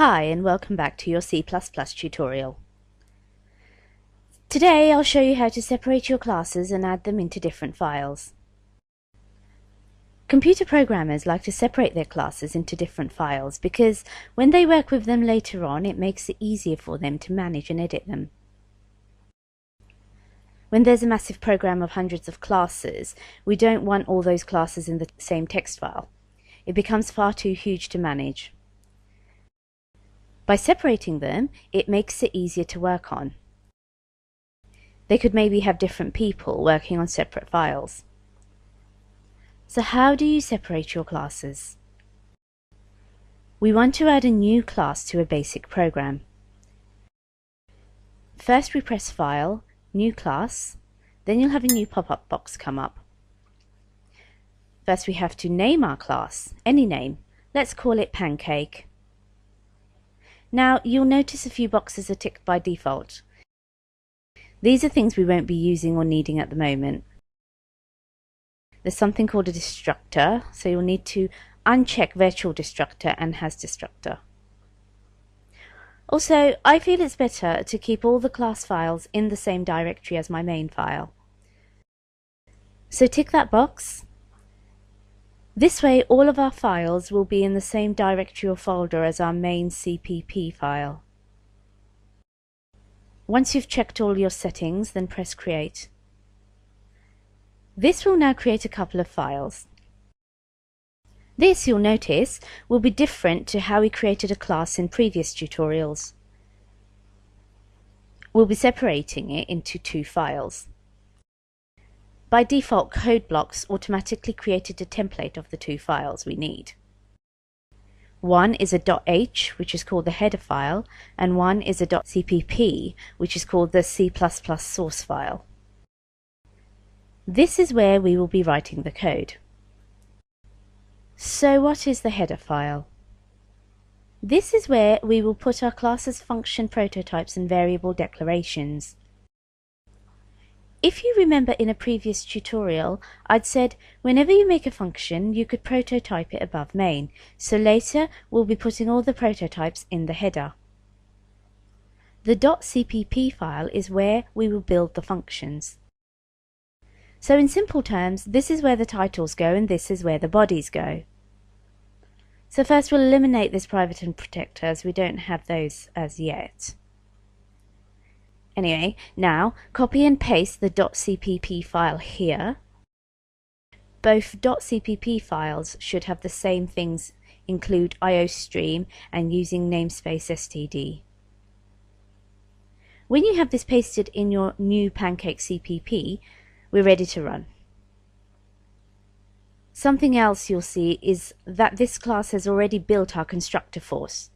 Hi and welcome back to your C++ tutorial. Today I'll show you how to separate your classes and add them into different files. Computer programmers like to separate their classes into different files because when they work with them later on it makes it easier for them to manage and edit them. When there's a massive program of hundreds of classes, we don't want all those classes in the same text file. It becomes far too huge to manage. By separating them, it makes it easier to work on. They could maybe have different people working on separate files. So how do you separate your classes? We want to add a new class to a basic program. First we press File, New Class, then you'll have a new pop-up box come up. First we have to name our class, any name. Let's call it Pancake. Now you'll notice a few boxes are ticked by default. These are things we won't be using or needing at the moment. There's something called a destructor, so you'll need to uncheck virtual destructor and has destructor. Also, I feel it's better to keep all the class files in the same directory as my main file. So tick that box. This way all of our files will be in the same directory or folder as our main CPP file. Once you've checked all your settings, then press Create. This will now create a couple of files. This, you'll notice, will be different to how we created a class in previous tutorials. We'll be separating it into two files. By default, CodeBlocks automatically created a template of the two files we need. One is a .h, which is called the header file, and one is a .cpp, which is called the C++ source file. This is where we will be writing the code. So what is the header file? This is where we will put our class's function prototypes and variable declarations. If you remember in a previous tutorial, I'd said whenever you make a function, you could prototype it above main, so later we'll be putting all the prototypes in the header. The .cpp file is where we will build the functions. So in simple terms, this is where the titles go and this is where the bodies go. So first we'll eliminate this private and protector as we don't have those as yet. Anyway, now copy and paste the .cpp file here. Both .cpp files should have the same things, include iostream and using namespace std. When you have this pasted in your new Pancake CPP, we're ready to run. Something else you'll see is that this class has already built our constructor force.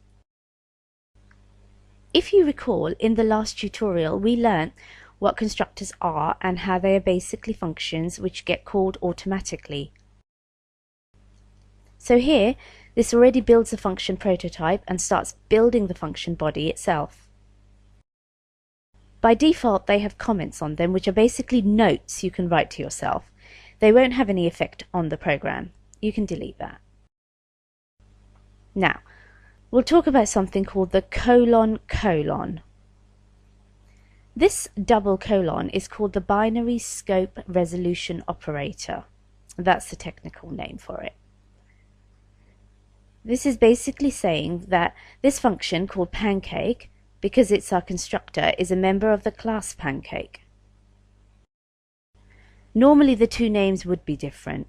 If you recall, in the last tutorial we learnt what constructors are and how they are basically functions which get called automatically. So here, this already builds a function prototype and starts building the function body itself. By default they have comments on them which are basically notes you can write to yourself. They won't have any effect on the program. You can delete that. Now, we'll talk about something called the colon. This double colon is called the binary scope resolution operator. That's the technical name for it. This is basically saying that this function called Pancake, because it's our constructor, is a member of the class Pancake. Normally the two names would be different.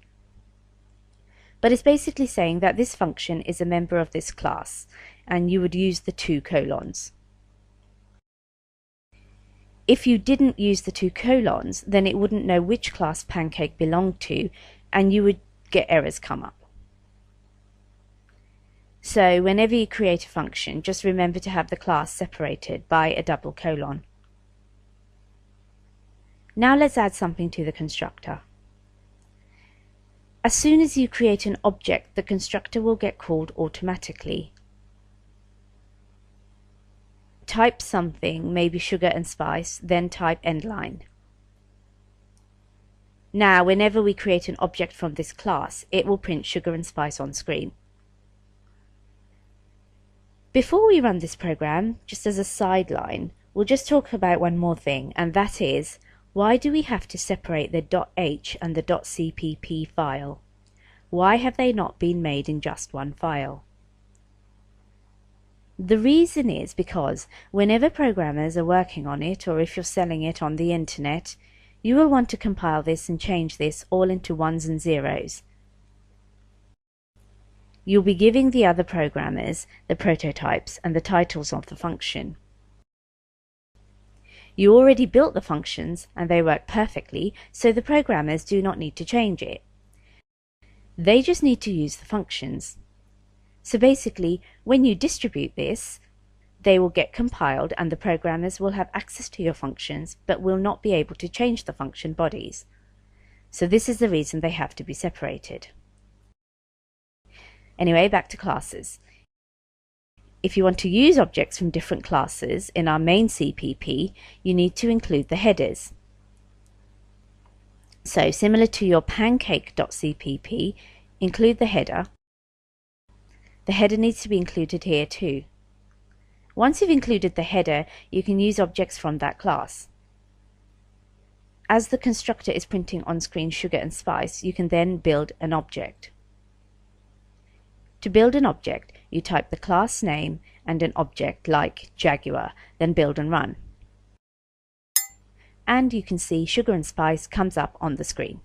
But it's basically saying that this function is a member of this class, and you would use the two colons. If you didn't use the two colons, then it wouldn't know which class Pancake belonged to, and you would get errors come up. So whenever you create a function, just remember to have the class separated by a double colon. Now let's add something to the constructor. As soon as you create an object, the constructor will get called automatically. Type something, maybe sugar and spice, then type endline. Now, whenever we create an object from this class, it will print sugar and spice on screen. Before we run this program, just as a sideline, we'll just talk about one more thing, and that is, why do we have to separate the .h and the .cpp file? Why have they not been made in just one file? The reason is because whenever programmers are working on it, or if you're selling it on the internet, you will want to compile this and change this all into ones and zeros. You'll be giving the other programmers the prototypes and the titles of the function. You already built the functions and they work perfectly, so the programmers do not need to change it. They just need to use the functions. So basically, when you distribute this, they will get compiled and the programmers will have access to your functions but will not be able to change the function bodies. So this is the reason they have to be separated. Anyway, back to classes. If you want to use objects from different classes in our main CPP, you need to include the headers. So similar to your pancake.cpp, include the header. The header needs to be included here too. Once you've included the header, you can use objects from that class. As the constructor is printing on screen sugar and spice, you can then build an object. To build an object, you type the class name and an object like Jaguar, then build and run. And you can see sugar and spice comes up on the screen.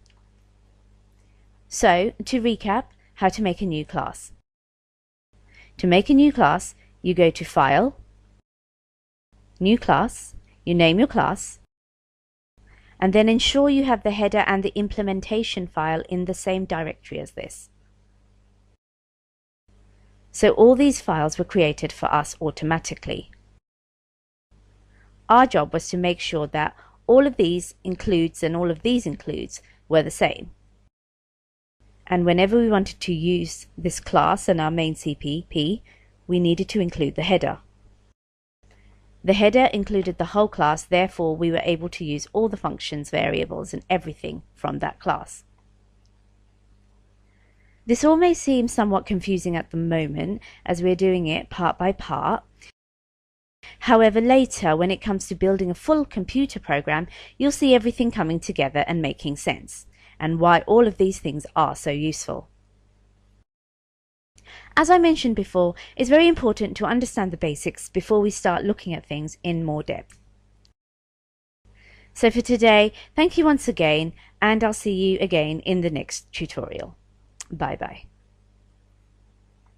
So, to recap, how to make a new class. To make a new class, you go to File, New Class, you name your class, and then ensure you have the header and the implementation file in the same directory as this. So all these files were created for us automatically. Our job was to make sure that all of these includes and all of these includes were the same. And whenever we wanted to use this class in our main CPP, we needed to include the header. The header included the whole class, therefore we were able to use all the functions, variables, and everything from that class. This all may seem somewhat confusing at the moment, as we're doing it part by part. However, later, when it comes to building a full computer program, you'll see everything coming together and making sense, and why all of these things are so useful. As I mentioned before, it's very important to understand the basics before we start looking at things in more depth. So for today, thank you once again, and I'll see you again in the next tutorial. Bye bye.